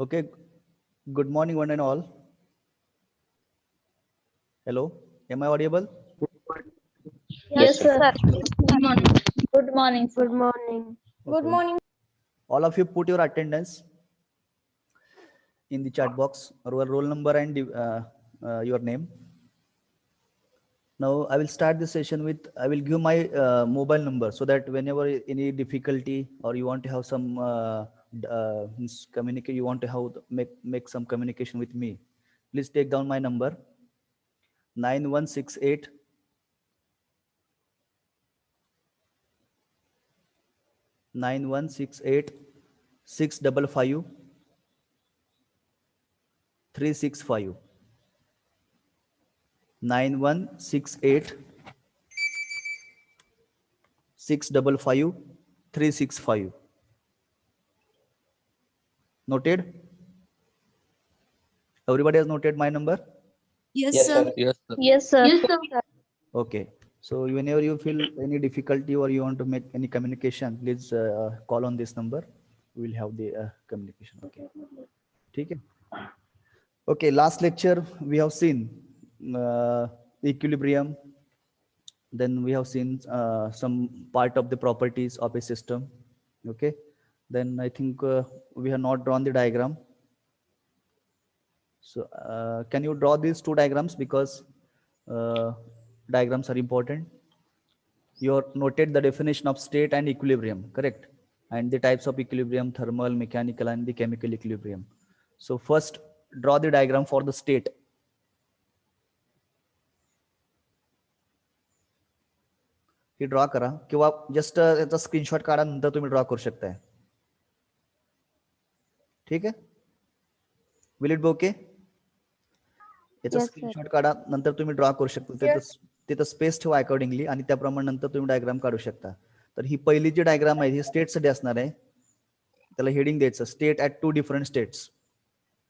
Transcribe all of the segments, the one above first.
Okay, good morning, one and all. Hello, am I audible? Yes, sir. Good morning. Good morning, sir. Good morning. Good Okay. morning. All of you put your attendance in the chat box, roll number and your name. Now I will start the session with, I will give my mobile number so that whenever any difficulty or you want to have some communicate, you want to have make some communication with me, please take down my number 9168 9168 655 365 9168 655 365. Noted? Everybody has noted my number? Yes, Yes, sir. sir. Yes, sir. Yes, sir. Okay. So whenever you feel any difficulty or you want to make any communication, please call on this number. We will have the communication. Okay. Okay. Okay. Last lecture we have seen equilibrium. Then we have seen some part of the properties of a system. Okay. Then I think we have not drawn the diagram. So can you draw these two diagrams, because diagrams are important. You have noted the definition of state and equilibrium, correct? And the types of equilibrium: thermal, mechanical, and the chemical equilibrium. So first, draw the diagram for the state. He draw करा किंवा just याचा screenshot काढा, नंतर तुम्ही draw करू शकताय. ठीक आहे? Will it be okay? याचा Yes, sir. स्क्रीनशॉट काढा, नंतर तुम्ही ड्रॉ करू शकता. तिथं स्पेस ठेवा अकॉर्डिंगली आणि त्याप्रमाणे नंतर तुम्ही डायग्राम काढू शकता. तर ही पहिली जी डायग्राम आहे ही स्टेटसाठी असणार आहे. त्याला हेडिंग द्यायचं, state at 2 different states.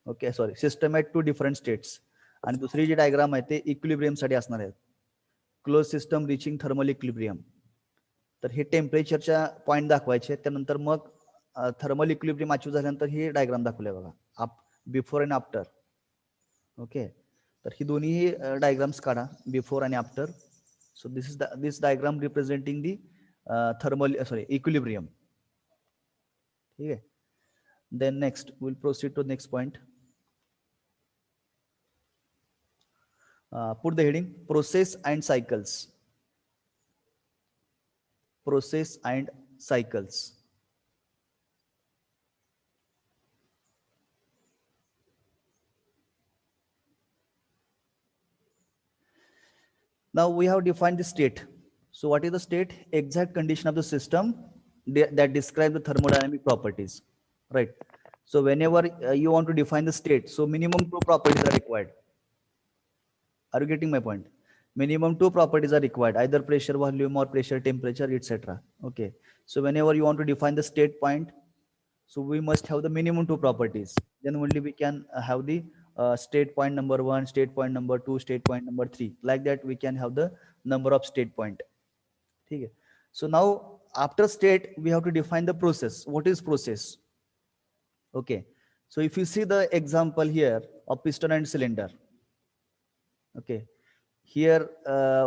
Okay, sorry, system at 2 different states. आणि दुसरी जी डायग्राम आहे ते इक्विलिब्रियमसाठी असणार आहे, close system reaching thermal equilibrium. तर हे टेम्परेचरच्या पॉईंट दाखवायचे. त्यानंतर मग थर्मल इक्विलिब्रियम अचीव झाल्यानंतर ही डायग्राम दाखवली बघा, बिफोर अँड आफ्टर. ओके, तर ही दोन्ही डायग्राम्स काढा, बिफोर आणि after. So this diagram representing the equilibrium. ठीक आहे. Then next we'll proceed to the next point. Put the heading process and cycles. Process and cycles. Now we have defined the state. So what is the state? Exact condition of the system that describe the thermodynamic properties, right? So whenever you want to define the state, so minimum two properties are required. Are you getting my point? Minimum two properties are required, either pressure volume or pressure temperature, etc. Okay, so whenever you want to define the state point, so we must have the minimum two properties. Then only we can have the state point number 1, state point number 2, state point number 3. Like that we can have the number of state point. Okay. So now after state we have to define the process. What is process? Okay, so if you see the example here of piston and cylinder. Okay, here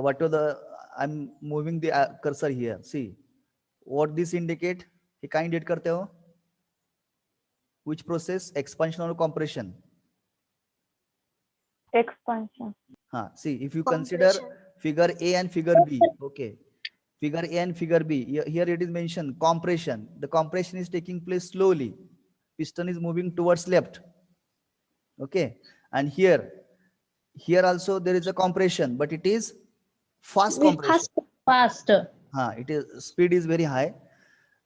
what are the, I'm moving the cursor here. See what this indicate. He kind indicate karte ho? Which process? Expansion or compression? Expansion. See, if you consider figure A and figure B, okay, figure A and figure B, here it is mentioned compression. The compression is taking place slowly. Piston is moving towards left. Okay, and here also there is a compression, but it is fast compression. Fast. It is, speed is very high,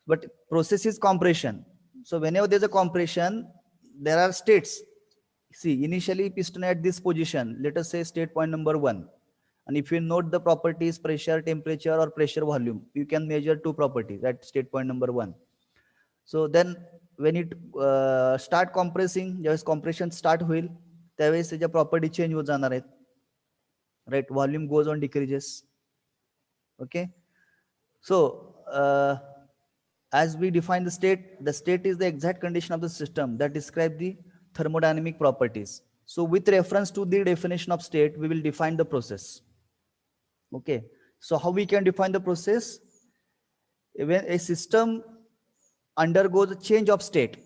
but process is compression. So whenever there's a compression, there are states. See, initially piston at this position, let us say state point number 1. And if you note the properties pressure, temperature, or pressure volume, you can measure two properties at state point number 1. So then when it start compressing, ज्यावेळेस compression start होईल त्यावेळेस त्याच्या property change होत जाणार आहेत, right? Volume goes on decreases. Okay, so as we define the state is the exact condition of the system that describe the thermodynamic properties. So with reference to the definition of state, we will define the process. Okay, so how we can define the process? When a system undergoes a change of state,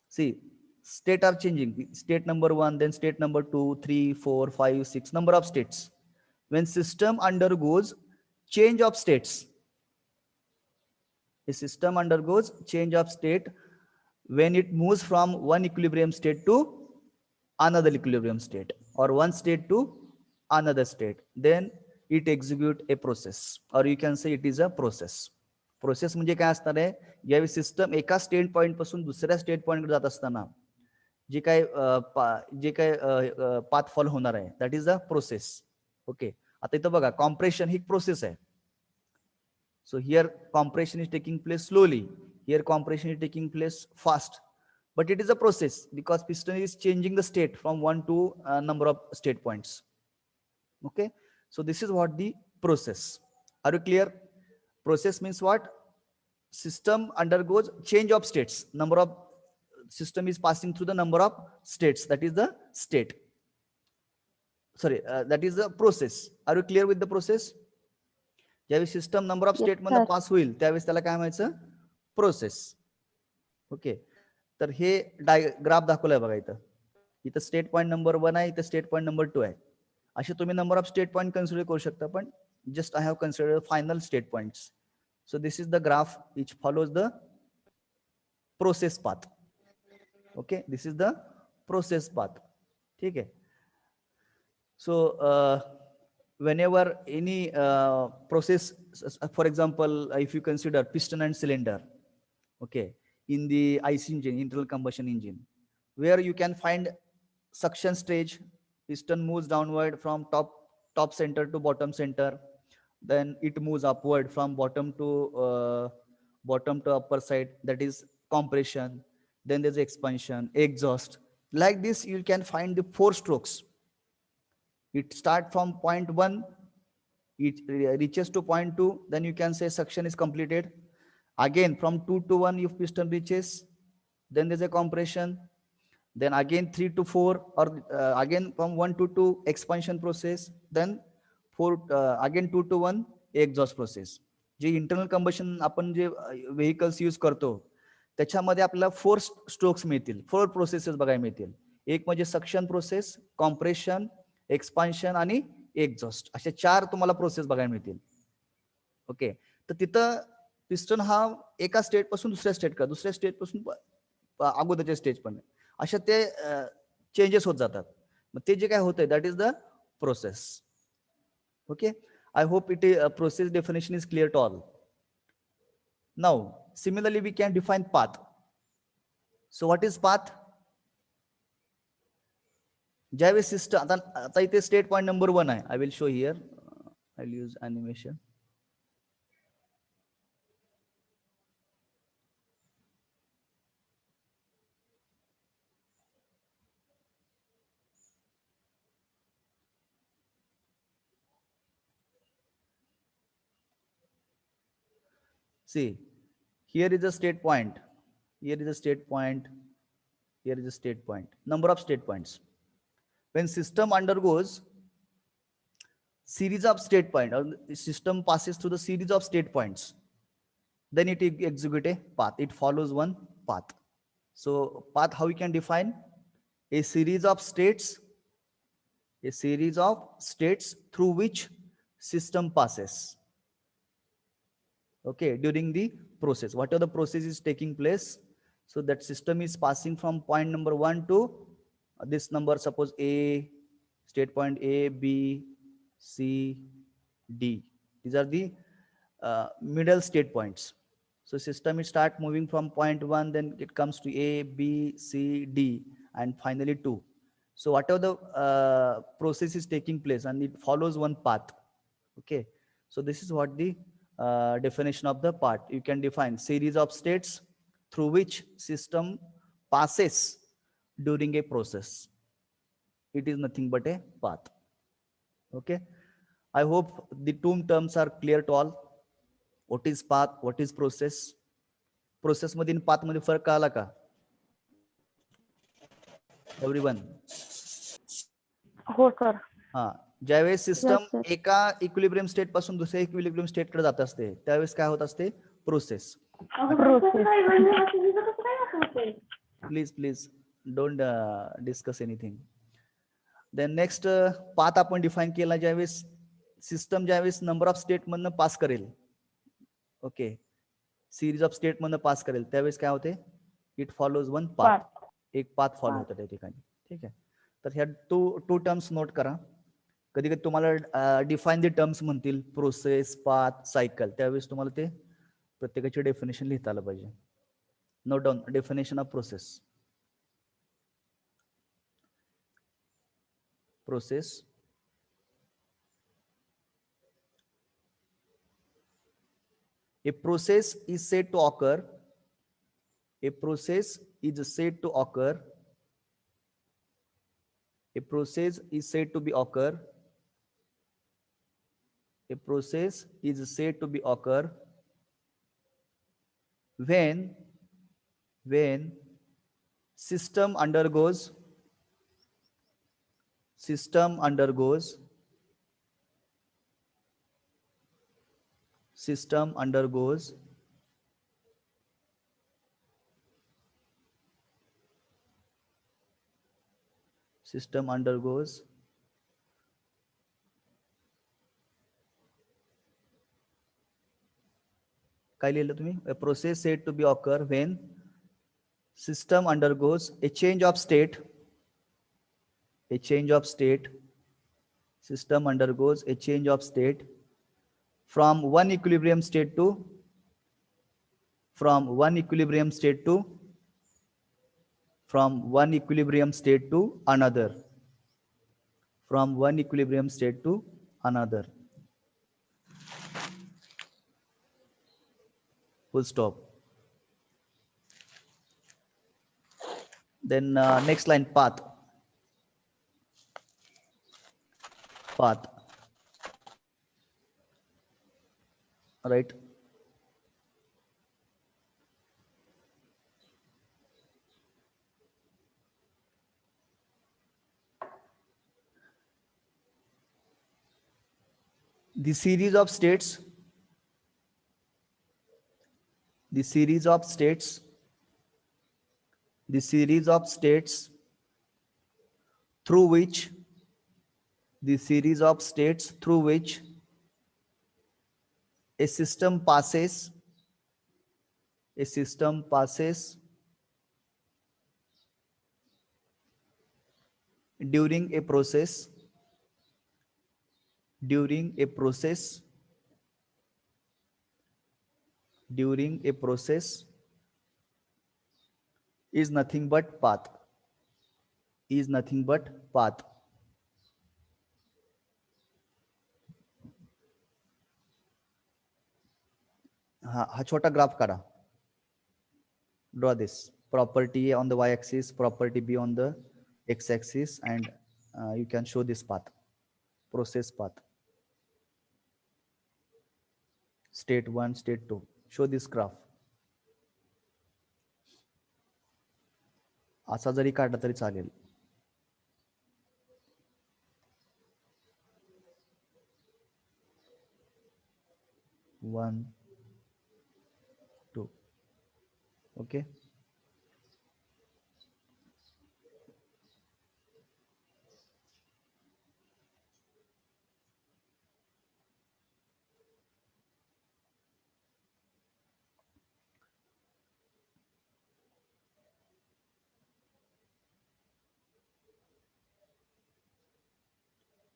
see, state are changing, state number 1, then state number 2, 3, 4, 5, 6, number of states. When system undergoes change of states, a system undergoes change of state when it moves from one equilibrium state to another equilibrium state, or one state to another state, then it execute a process, or you can say it is a process. Process म्हणजे काय असणार आहे, ज्यावेळी system एका state point पासून दुसऱ्या state point कडे जात असताना जे काय पाथ फॉलो होणार आहे, that is the process. Okay, आता इथं बघा, कॉम्प्रेशन ही प्रोसेस आहे. So here compression is taking place slowly. Here compression is taking place fast. But it is a process because piston is changing the state from one to a number of state points. Okay. So this is what the process. Are you clear? Process means what? System undergoes change of states. Number of system is passing through the number of states. That is the state. Sorry, that is the process. Are you clear with the process? ज्यावेळी system number of state मध्ये पास होईल त्यावेळेस त्याला काय म्हणायचं, process. Okay, तर हे graph दाखवलाय बघा, इथं स्टेट पॉइंट नंबर 1 आहे, इथं स्टेट पॉइंट नंबर 2 आहे. असे तुम्ही number of state point consider करू शकता, पण just I have consider final state points. So this is the graph which follows the process path. Okay, this is the process path. ठीक आहे. सो whenever any process, for example, if you consider piston and cylinder, okay, in the IC engine, internal combustion engine, where you can find suction stage, piston moves downward from top center to bottom center, then it moves upward from bottom to upper side, that is compression, then there's expansion, exhaust. Like this you can find the 4 strokes. It start from point 1, it reaches to point 2, then you can say suction is completed. Again from 2 to 1 if piston reaches, then there's a compression, then again 3 to 4, or again from 1 to 2 expansion process, then 4 again 2 to 1 exhaust process. J internal combustion आपण जे vehicles use करतो त्याच्यामध्ये आपल्याला 4 strokes मिळतील, 4 processes बघायला मिळतील. एक म्हणजे suction process, compression, expansion आणि एक्झॉस्ट, अशा 4 तुम्हाला प्रोसेस बघायला मिळतील. ओके, तर तिथं पिस्टन हा एका स्टेट पासून दुसऱ्या स्टेट पासून अगोदरच्या स्टेज पण अशा ते चेंजेस होत जातात. मग ते जे काय होतंय that is the process. Okay, I hope it process definition is clear to all. Now similarly we can define path. So what is path? ज्यावेळेस सिस्टम आता इथे स्टेट पॉइंट नंबर 1 आहे. I will show here, I will use animation. See, here is a state point, here is a state point, here is a state point, number of state points. When system undergoes series of state points, or the system passes through the series of state points, then it execute a path. It follows one path. So path, how we can define? A series of states through which system passes. Okay, during the process, whatever the process is taking place, so that system is passing from point number 1 to this number, suppose A, state point A, B, C, D. These are the middle state points. So system will start moving from point 1, then it comes to A, B, C, D, and finally 2. So whatever the process is taking place, and it follows one path. Okay, so this is what the definition of the path. You can define series of states through which system passes during a process. It is nothing but a path. Okay, I hope the two terms are clear to all. What is path, what is process? Process मध्ये path मध्ये फरक कळाला का? Everyone. हो sir. हा, ज्यावेळेस system sir. एका equilibrium state पासून दुसऱ्या इक्विलिब्रियम स्टेट कडे जात असते त्यावेळेस काय होत असते? Process. Please please don't discuss anything. Then next path आपण डिफाईन केला ज्यावेळेस सिस्टम ज्यावेळेस नंबर ऑफ स्टेट मधनं पास करेल, ओके, सिरीज ऑफ स्टेट मधनं पास करेल त्यावेळेस काय होते? It follows one path. एक पाथ फॉलो होतं त्या ठिकाणी. ठीक आहे, तर ह्या टू टर्म्स नोट करा. कधी कधी तुम्हाला डिफाईन द टर्म्स म्हणतील, प्रोसेस, पाथ, सायकल, त्यावेळेस तुम्हाला ते प्रत्येकाची डेफिनेशन लिहिता आलं पाहिजे. Note down definition of process. Process a process is said to occur, a process is said to occur, a process is said to be occur, a process is said to be occur when system undergoes system undergoes system undergoes system undergoes काय लिहिलं तुम्ही? A process said to be occur when system undergoes a change of state, a change of state, system undergoes a change of state from one equilibrium state to from one equilibrium state to from one equilibrium state to another, from one equilibrium state to another, full stop. Then next line, path. Path, right? The series of states, the series of states, the series of states through which, the series of states through which a system passes, a system passes during a process, during a process, during a process is nothing but path, is nothing but path. हा छोटा graph काढा. Draw this property A on the y-axis, property B on the x-axis, and you can show this path, process path. State 1, state 2. Show this graph. असा जरी काढला तरी चालेल. One, two. Okay.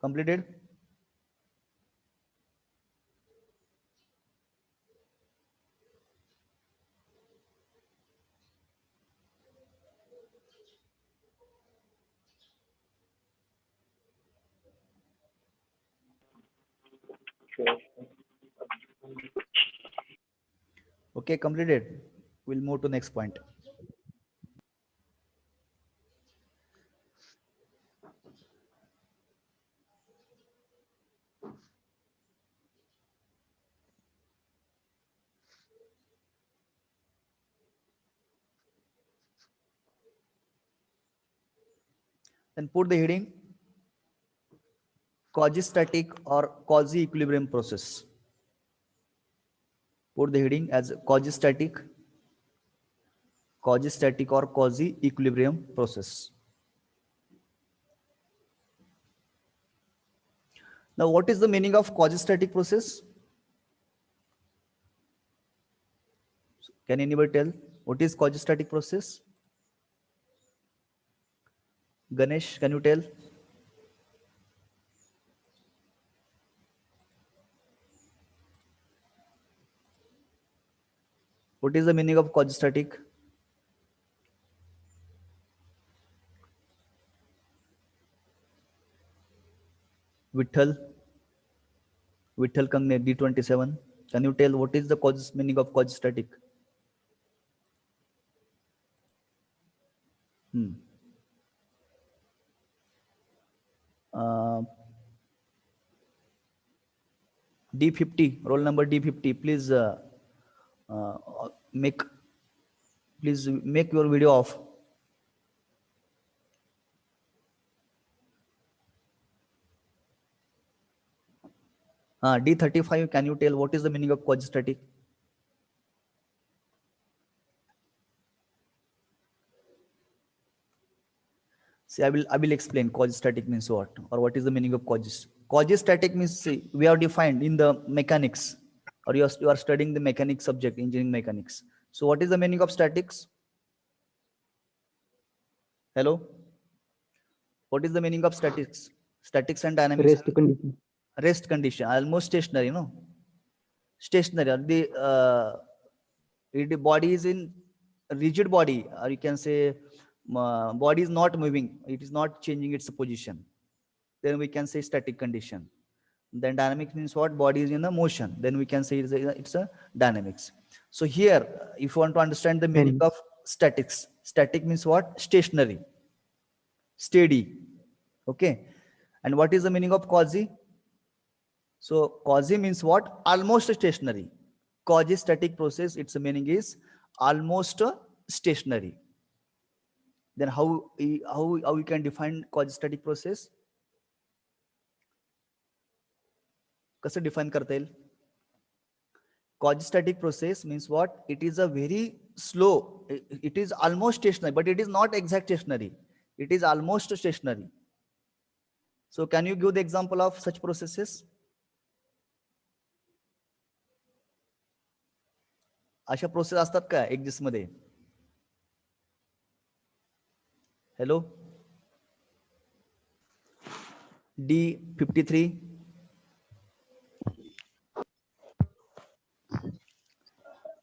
Completed? Okay, completed. We'll move to next point. Then put the heading quasi-static or quasi-equilibrium process. Put the heading as quasi-static or quasi-equilibrium process. Now, what is the meaning of quasi-static process? Can anybody tell what is quasi-static process? Ganesh, can you tell? What is the meaning of quasi-static? Vitthal Kangne, D27. Can you tell what is the meaning of quasi-static? D50, roll number D50. Please make your video off. D35. Can you tell what is the meaning of quasi-static? See, I will explain quasi-static means what, or what is the meaning of quasi-static means, see, we are defined in the mechanics, or you are studying the mechanics subject, engineering mechanics. So what is the meaning of statics? Hello, what is the meaning of statics? Statics and dynamics. Rest condition, almost stationary, no? Stationary. The body is in rigid body, or you can say body is not moving, it is not changing its position. Then we can say static condition. Then dynamics means what? Body is in a motion. Then we can say it's a dynamics. So here, if you want to understand the meaning of statics, static means what? Stationary, steady. Okay. And what is the meaning of quasi? So quasi means what? Almost stationary. Quasi-static process, its meaning is almost stationary. Then how we can define quasi-static process? कसं define करता येईल? Quasi-static process means what? It is a very slow. It is almost stationary, but it is not exact stationary. It is almost stationary. So can you give the example of such processes? अशा process असतात का exist मध्ये? Hello, D53.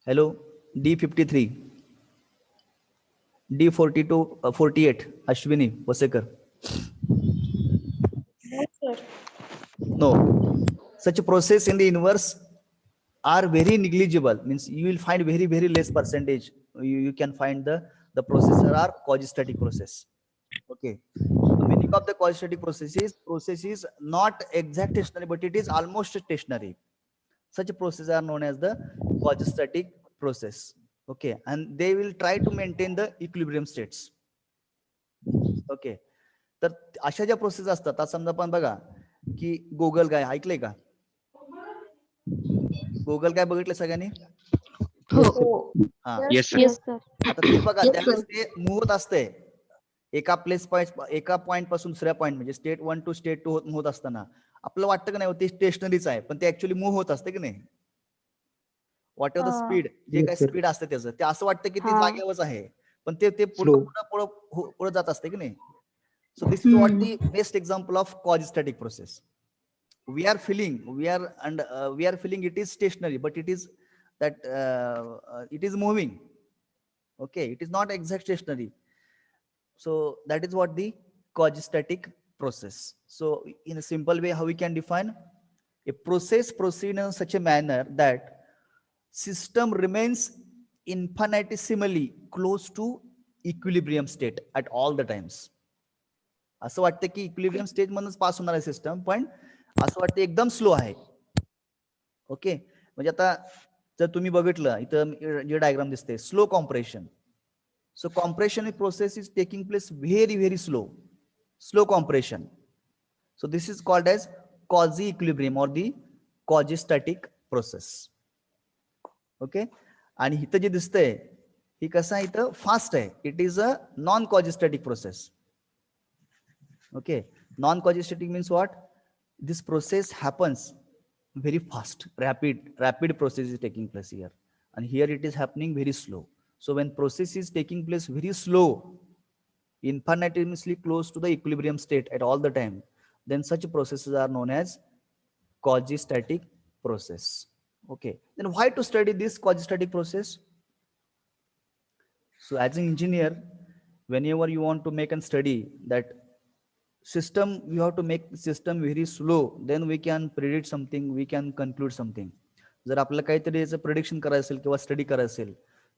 Hello, D53. D42, 48. Ashwini Wasekar. No, such a process in the inverse are very negligible, means you will find very less percentage. You can find the processes are quasi-static process. Okay, the meaning of the quasi-static process is not exact stationary, but it is almost stationary. Such processes are known as the quasi-static process. Okay, and they will try to maintain the equilibrium states. Okay, तर अशा ज्या process असतात, आता समजा पण बघा की goggle गाय ऐकलंय का? गोगल गाय बघितलं सगळ्यांनी? हा, Yes, sir. आता ते बघा, Yes, त्यावेळेस sir. ते मूव्ह होत असते एका पॉइंट पासून दुसऱ्या पॉइंट, म्हणजे स्टेट 1 टू स्टेट 2 होत असताना आपलं वाटतं की नाही ते स्टेशनरीच आहे, पण ते ऍक्च्युअली मूव्ह होत असते की नाही? व्हॉट एव्हर द स्पीड, जे काही स्पीड असते त्याचं, ते असं वाटतं की ते जागेवरच आहे, पण ते पुढे जात असते की नाही? So this is what the best example of quasi-static process. We are feeling it is stationary, but it is that it is moving. Okay, it is not exact stationary. So that is what the quasi-static process. So in a simple way, how we can define a process proceed in such a manner that system remains infinitesimally close to equilibrium state at all the times. असं वाटतं की equilibrium stage मधूनच पास होणार आहे system, पण असं वाटतं एकदम स्लो आहे. ओके, म्हणजे आता जर तुम्ही बघितलं इथं जे डायग्राम दिसते, slow compression. So compression process is taking place very slow. slow compression. So this is called as quasi-equilibrium or the quasi-static process. Okay, आणि इथं जे दिसतंय ही कसं आहे, इथं फास्ट आहे. It is a non quasi-static process. Okay, non-quasi-static means what? This process happens very fast, rapid process is taking place here, and here it is happening very slow. So when process is taking place very slow, infinitesimally close to the equilibrium state at all the time, then such processes are known as quasi-static process. Okay, then why to study this quasi-static process? So as an engineer, whenever you want to make and study that system, we have to make system very slow, then we can predict something, we can conclude something. जर आपल्याला काहीतरी याचं prediction करायचं असेल किंवा study करायचं असेल,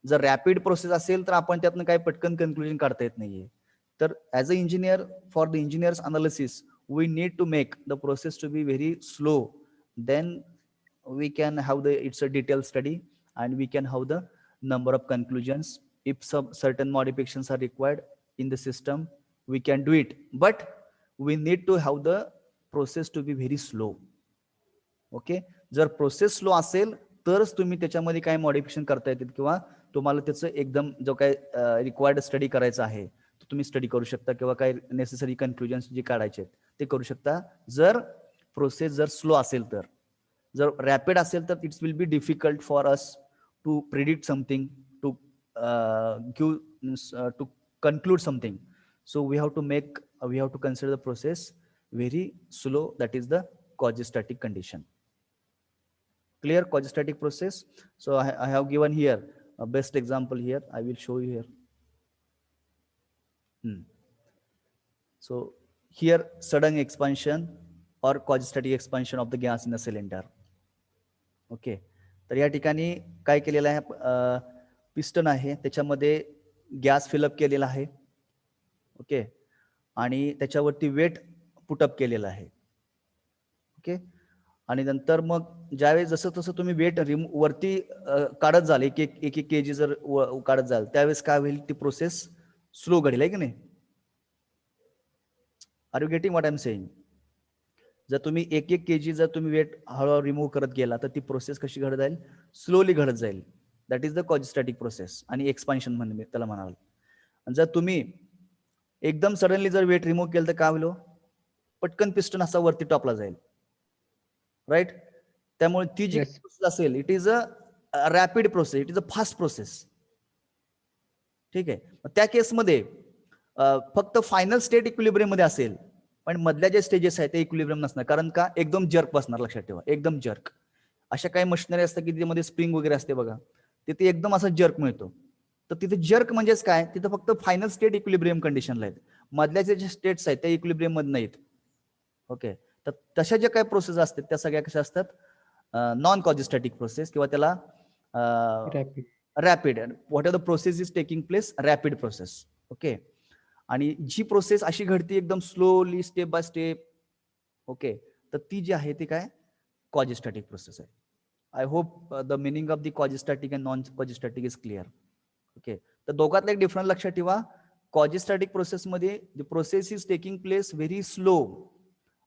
जर रॅपिड प्रोसेस असेल तर आपण त्यातनं काही पटकन कन्क्लुजन काढता येत नाहीये. तर as a engineer, for the engineers analysis, we need to make the process to be very slow, then we can have the it's a detailed study and we can have the number of conclusions. If some certain modifications are required in the system, we can do it, but we need to have the process to be very slow. Okay, जर process slow असेल तरच तुम्ही त्याच्यामध्ये काय modification करता येतील किंवा तुम्हाला त्याचं एकदम जो काय रिक्वायर्ड स्टडी करायचा आहे तो तुम्ही स्टडी करू शकता किंवा काय नेसेसरी कन्क्लुजन्स जे काढायचे आहेत ते करू शकता. जर प्रोसेस जर स्लो असेल तर, जर रॅपिड असेल तर it's will be difficult for us to predict something, to give to conclude something. So we have to consider the process very slow. That is the quasi-static condition. Clear? Quasi-static process. So I have given here a best example here. I will show you here. So here sudden expansion or quasi-static expansion of the gas in a cylinder. Okay. तर या ठिकाणी काय केलेलं आहे, piston आहे त्याच्यामध्ये gas fill up केलेला आहे. ओके, आणि त्याच्यावरती वेट पुटअप केलेलं आहे. ओके, आणि नंतर मग ज्यावेळेस जसं तसं तुम्ही वेट वरती काढत जाल, एक एक केजी जर काढत जाल, त्यावेळेस काय होईल, ती प्रोसेस स्लो घडेल, आहे की नाही? Are you getting what I am saying? जर तुम्ही एक केजी जर तुम्ही वेट हळूहळू रिमूव्ह करत गेला तर ती प्रोसेस कशी घडत जाईल? स्लोली घडत जाईल. दॅट इज द क्वाजिस्टॅटिक प्रोसेस आणि एक्सपान्शन म्हणून त्याला म्हणाल. जर तुम्ही एकदम सडनली जर वेट रिमूव्ह केलं तर काय होईल? पटकन पिस्टन असा वरती टॉपला जाईल, राईट? त्यामुळे ती जी प्रोसेस असेल, it is a rapid process, it is a fast process. ठीक आहे, त्या केसमध्ये फक्त फायनल स्टेट इक्विलिब्रियम मध्ये असेल, पण मधल्या जे स्टेजेस आहेत ते इक्विलिब्रियम नसणार. कारण का? एकदम जर्क बसणार. लक्षात ठेवा, एकदम जर्क. अशा काही मशिनरी असतात की त्यामध्ये स्प्रिंग वगैरे असते बघा, तिथे एकदम असा जर्क मिळतो. तर तिथे जर्क म्हणजेच काय? तिथे फक्त फायनल स्टेट इक्विलिब्रियम कंडिशनला आहेत, मधल्या जे स्टेट्स आहेत त्या इक्विलिब्रियम मध्ये नाहीत. ओके, तर तशा ज्या काही प्रोसेस असतात त्या सगळ्या कशा असतात? नॉन क्वाजिस्टॅटिक प्रोसेस किंवा त्याला rapid. What are the process is taking place? Rapid process. Okay, आणि जी प्रोसेस अशी घडते एकदम slowly, step by step, okay, तर ती जी आहे ती काय? क्वाजिस्टॅटिक प्रोसेस आहे. I hope the meaning of the quasi static and non quasi static is clear. Okay, तर दोघातला एक डिफरन्स लक्षात ठेवा. क्वाजिस्टॅटिक प्रोसेस मध्ये the process is taking place very slow,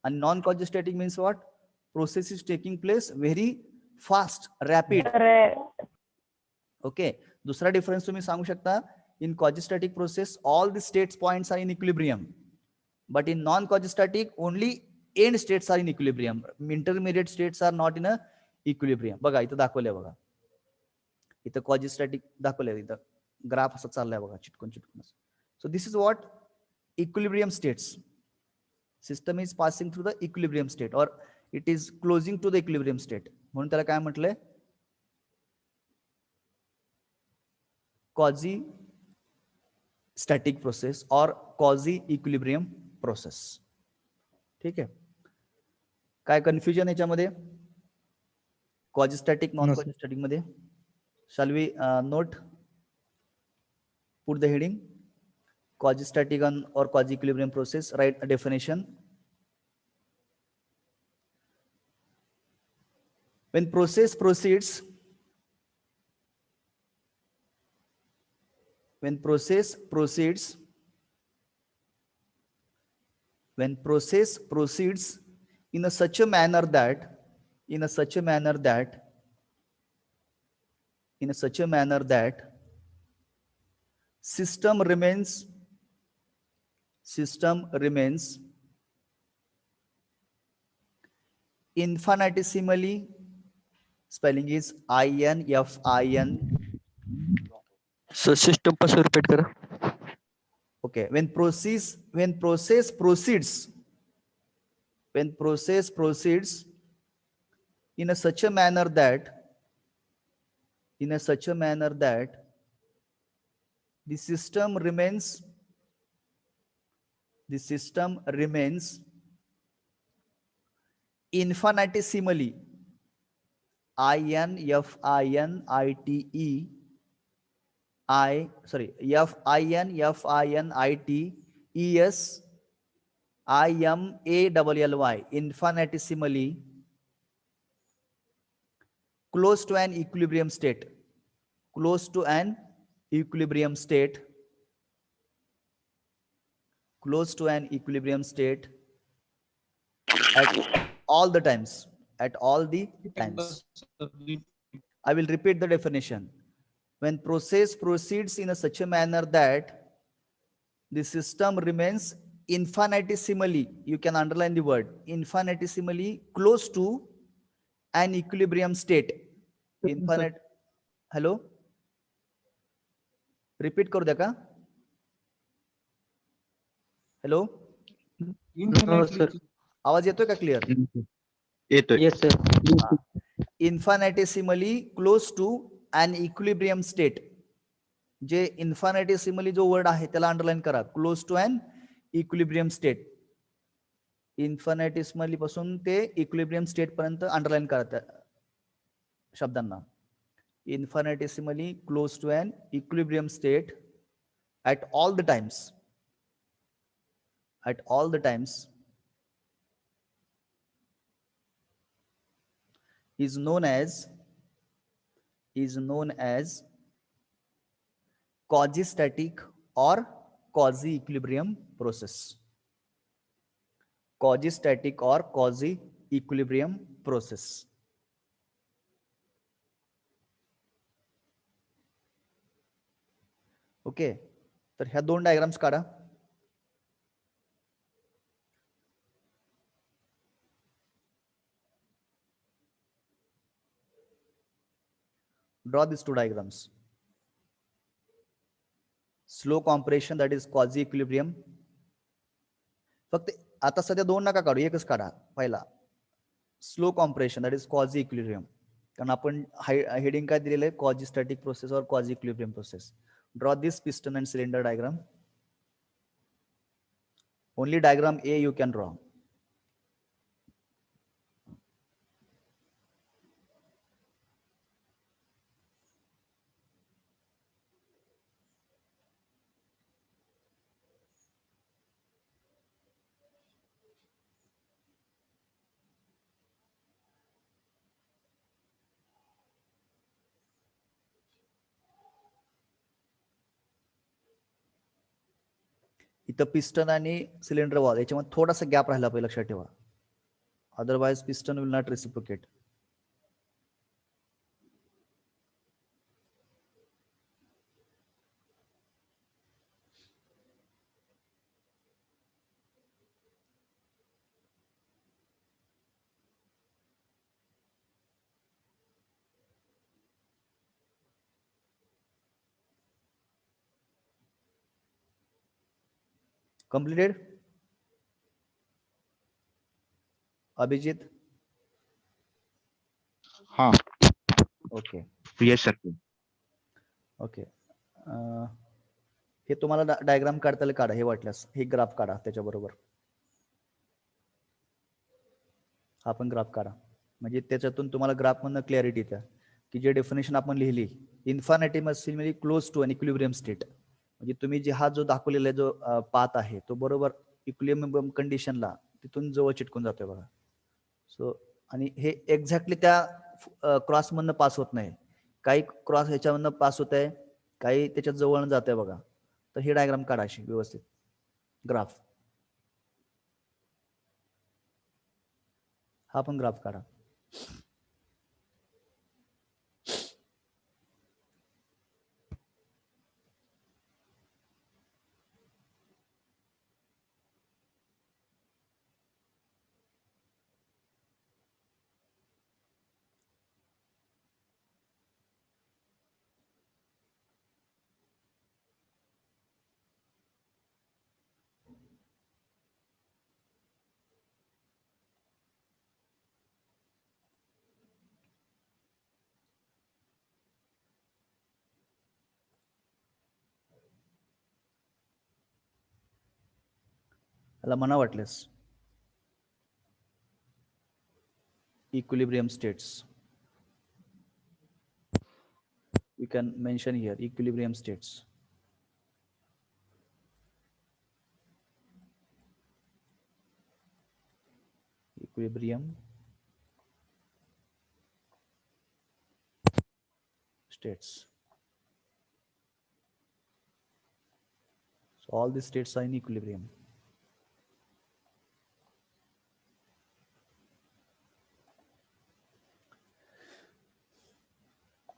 आणि non quasi static means what? Process is taking place very fast, rapid. Okay, दुसरा difference तुम्ही सांगू शकता, in quasi-static process all the states points are in equilibrium, but in non-quasi-static only end states are in equilibrium, intermediate states are not in a equilibrium. बघा इथं दाखवलंय, बघा इथं quasi-static दाखवलंय, इथं ग्राफ असं चाललंय बघा, चिटकून चिटकून. So this is what equilibrium states. System is passing through the equilibrium state or it is closing to the equilibrium state, म्हणून त्याला काय म्हटलंय? quasi स्टॅटिक प्रोसेस और क्वाजी इक्विलिब्रियम प्रोसेस. ठीक आहे, काय कन्फ्युजन याच्यामध्ये? क्वाजिस्टॅटिक नॉन क्वाजिस्टॅटिक मध्ये? Shall we note, put the heading quasi static और quasi equilibrium process, right definition. when process proceeds when process proceeds in a such a manner that system remains infinitesimally, spelling is INFIN. Sir system पासून repeat करा. Okay, when process proceeds in a such a manner that the system remains infinitesimally, infinitesimally close to an equilibrium state at all the times. I will repeat the definition. When process proceeds in a such a manner that the system remains infinitesimally, you can underline the word, infinitesimally close to an equilibrium state. Infinite. Hello? Repeat करू द्या का? Hello? No, sir. आवाज येतोय का clear? येतोय. Yes, sir. Infinitesimally close to an equilibrium state. जे infinitesimally जो word आहे त्याला अंडरलाईन करा. Close to an equilibrium state. Infinitesimally पासून ते इक्विलिब्रियम स्टेट पर्यंत अंडरलाईन करा त्या शब्दांना. Infinitesimally close to an equilibrium state at all the times is known as quasi-static or quasi-equilibrium process. Quasi-static or quasi-equilibrium process. Okay, तर ह्या दोन diagrams काढा. Draw these two diagrams. Slow compression, that is quasi equilibrium. फक्त आता सध्या दोन नका काढू, एकच काढा पहिला. Slow compression, that is quasi equilibrium. कारण आपण हेडिंग काय दिलेलं आहे, क्वाझी स्टॅटिक प्रोसेस और quasi equilibrium process. Draw this piston and cylinder diagram. Only diagram A you can draw. इथं पिस्टन आणि सिलेंडर वॉल याच्यामध्ये थोडासा गॅप राहिला पाहिजे, लक्षात ठेवा. Otherwise piston will not reciprocate. Completed? Abhijit? हाँ. Okay Yes sir. ओके. हे तुम्हाला डायग्राम काढता काढा, हे वाटल्यास हे ग्राफ काढा त्याच्याबरोबर. हा पण ग्राफ काढा, म्हणजे त्याच्यातून तुम्हाला ग्राफ मधनं क्लॅरिटी येते की जे डेफिनेशन आपण लिहिली, infinitesimally close to an equilibrium state. म्हणजे तुम्ही जे हा जो दाखवलेला जो पाथ आहे तो बरोबर इक्विलिब्रियम कंडिशनला तिथून जवळ चिटकून जातोय बघा. सो आणि हे एक्झॅक्टली त्या क्रॉस मधनं पास होत नाही, काही क्रॉस ह्याच्यामधनं पास होत आहे, काही त्याच्यात जवळ जात आहे बघा. तर हे डायग्राम काढा अशी व्यवस्थित ग्राफ. हा पण ग्राफ काढा. याला म्हणा wattless equilibrium states. You can mention here equilibrium states. Equilibrium states. So all these states are in equilibrium.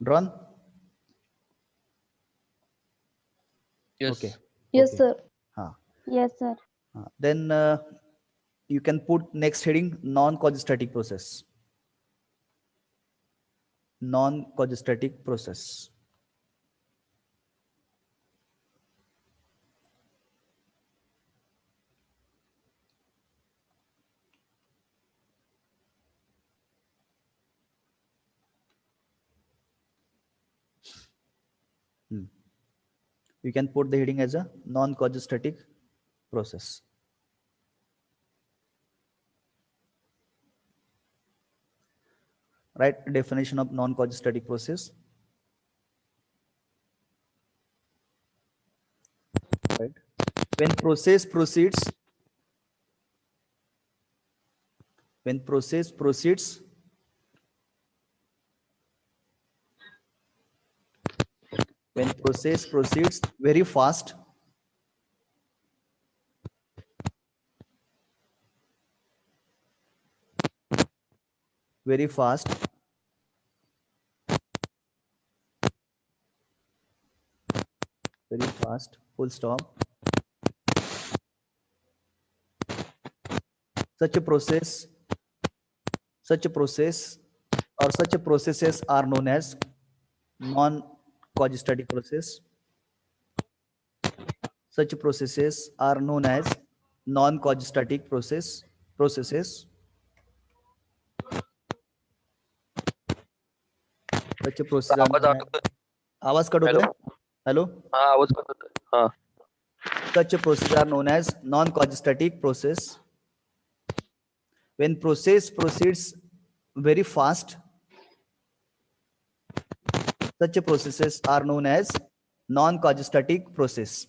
Drawn? Yes. Okay. Yes, Okay. sir. Huh. Yes, sir. Then you can put next heading non-causastatic process. Non-causastatic process. You can put the heading as a non-causastatic process. Right? Definition of non-causastatic process. Right? When process proceeds when process proceeds very fast, very fast, full stop, such a process or such a processes are known as non-causastatic process. Such processes are known as non-causastatic processes. Such a process are आवाज known as, अडकतोय. आवाज cut होतोय. Hello? हा आवाज cut होतोय. हा. Such a process are known as non-causastatic process. When process proceeds very fast, such a processes are known as non-causastatic process.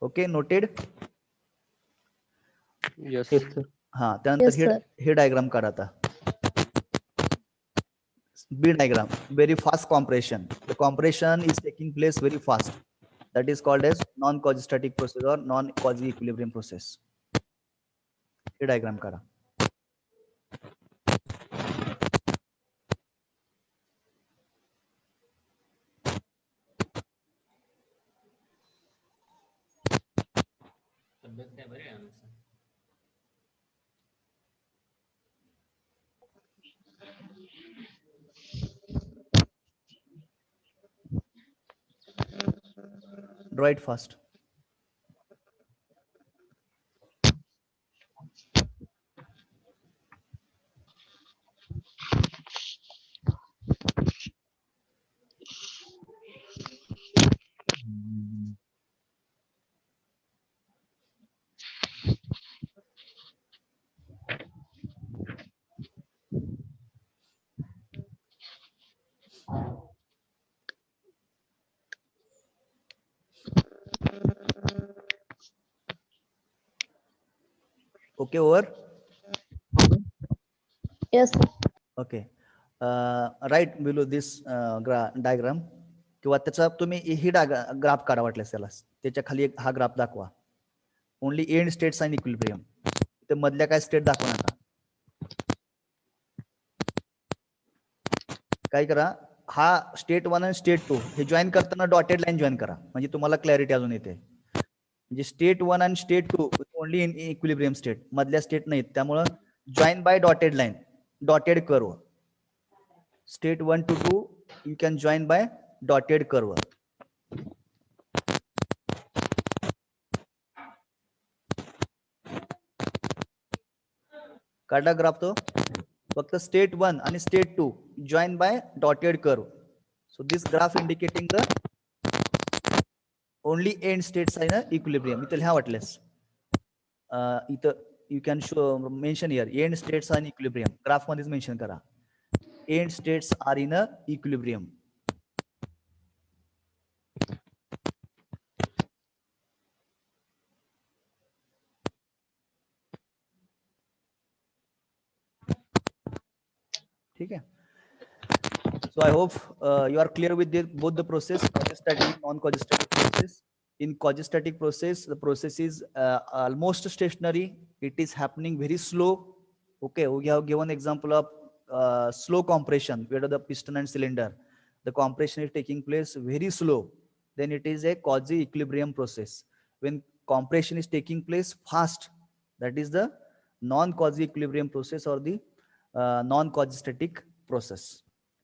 Okay, noted? Yes. हाँ, त्यानंतर Yes, sir. हे diagram काढा आता. B diagram, very fast compression. The compression is taking place very fast. That is called as non-causastatic process or non-quasi-equilibrium process. हे diagram काढा. Draw it fast. Okay, over? Yes, sir. Okay. Right below this diagram किंवा त्याचा तुम्ही ही graph काढा वाटल्यास त्याला त्याच्या खाली एक हा ग्राफ दाखवा. Only and states in equilibrium. इथे मधल्या काय स्टेट दाखवा नका. काय करा, हा स्टेट 1 आणि स्टेट 2 हे जॉईन करताना डॉटेड लाईन जॉईन करा, म्हणजे तुम्हाला क्लॅरिटी अजून येते. म्हणजे स्टेट 1 आणि state 2 only in equilibrium state, मधल्या स्टेट नाहीत, त्यामुळं join by dotted line, dotted curve. State 1 to 2 you can join by dotted curve. काढला ग्राफ तो. फक्त स्टेट 1 आणि state 2 join by dotted curve. So this graph indicating the only end states in a equilibrium. इथं लिहा वाटल्यास. इथं you can show mention here end states are in equilibrium. Graph मध्येच mention करा. End states are in a equilibrium. ठीक है. So I hope you are clear with both the process, quasi-static, non-quasi-static process. In quasi-static process, the process is almost stationary. It is happening very slow. Okay, we have given example of slow compression where the piston and cylinder, the compression is taking place very slow. Then it is a quasi-equilibrium process. When compression is taking place fast, that is the non-quasi-equilibrium process or the non-quasi-static process.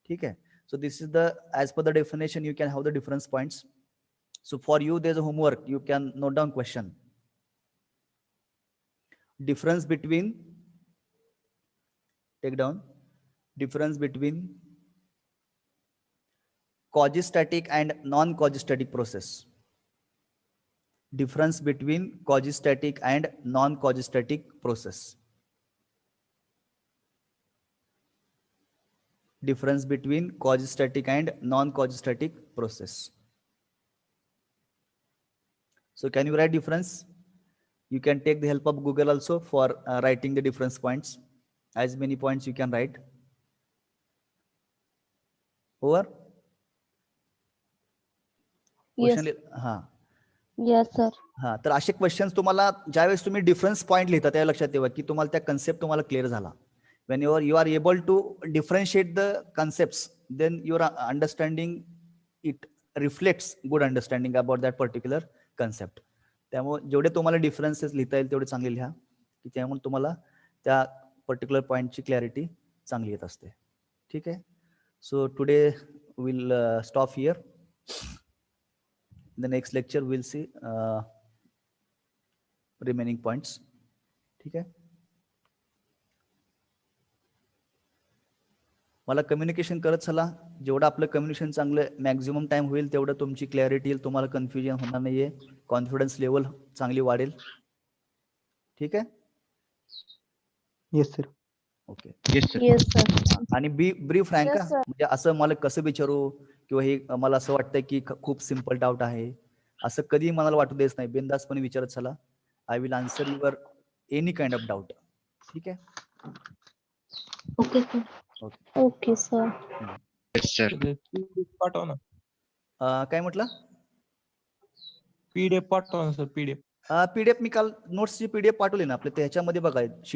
ठीक है. So this is the, as per the definition, you can have the difference points. So for you, there's a homework. You can note down question. Difference between, take down, difference between quasi-static and non-quasi-static process. Difference between quasi-static and non-quasi-static process. Difference between quasi-static and non-quasi-static process. So can you write difference? You can take the help of Google also for writing the difference points. As many points you can write. Over? Yes. हा Yes, sir. हा, तर असे questions तुम्हाला ज्यावेळेस तुम्ही difference point लिहिता त्या लक्षात ठेवा की तुम्हाला त्या कन्सेप्ट तुम्हाला क्लिअर झाला. When you are able to differentiate the concepts, then your understanding, it reflects good understanding about that particular concept. त्यामुळे जेवढे तुम्हाला डिफरन्सेस लिहिता येईल तेवढे चांगले लिहा, की त्यामुळे तुम्हाला त्या पर्टिक्युलर पॉईंटची क्लॅरिटी चांगली येत असते. ठीक आहे. So today will stop here. The next lecture we'll see remaining points. ठीक आहे. मला कम्युनिकेशन करत चला. जेवढं आपलं कम्युनिकेशन चांगलं मॅक्झिमम टाइम होईल तेवढं तुमची क्लॅरिटी येईल, तुम्हाला कन्फ्युजन होणार नाहीये, कॉन्फिडन्स लेवल चांगली वाढेल. ठीक आहे. Yes sir. Okay. Yes, sir. Yes, sir. आणि ब्रीफ रँक Yes, sir. म्हणजे असं मला कसं विचारू किंवा हे मला असं वाटतंय की खूप सिम्पल डाऊट आहे असं कधी मनाला वाटू द्यायच नाही. बिनधास्तपणे विचारत चला. I will answer your any kind of doubt. ठीक आहे. Okay, sir. Okay, sir. Yes, sir. पाठवा ना. काय म्हटलं? PDF पाठवा ना सर, PDF. पीडीएफ मी काल नोट्सची पीडीएफ पाठवली ना आपल्या, त्याच्यामध्ये बघा शीट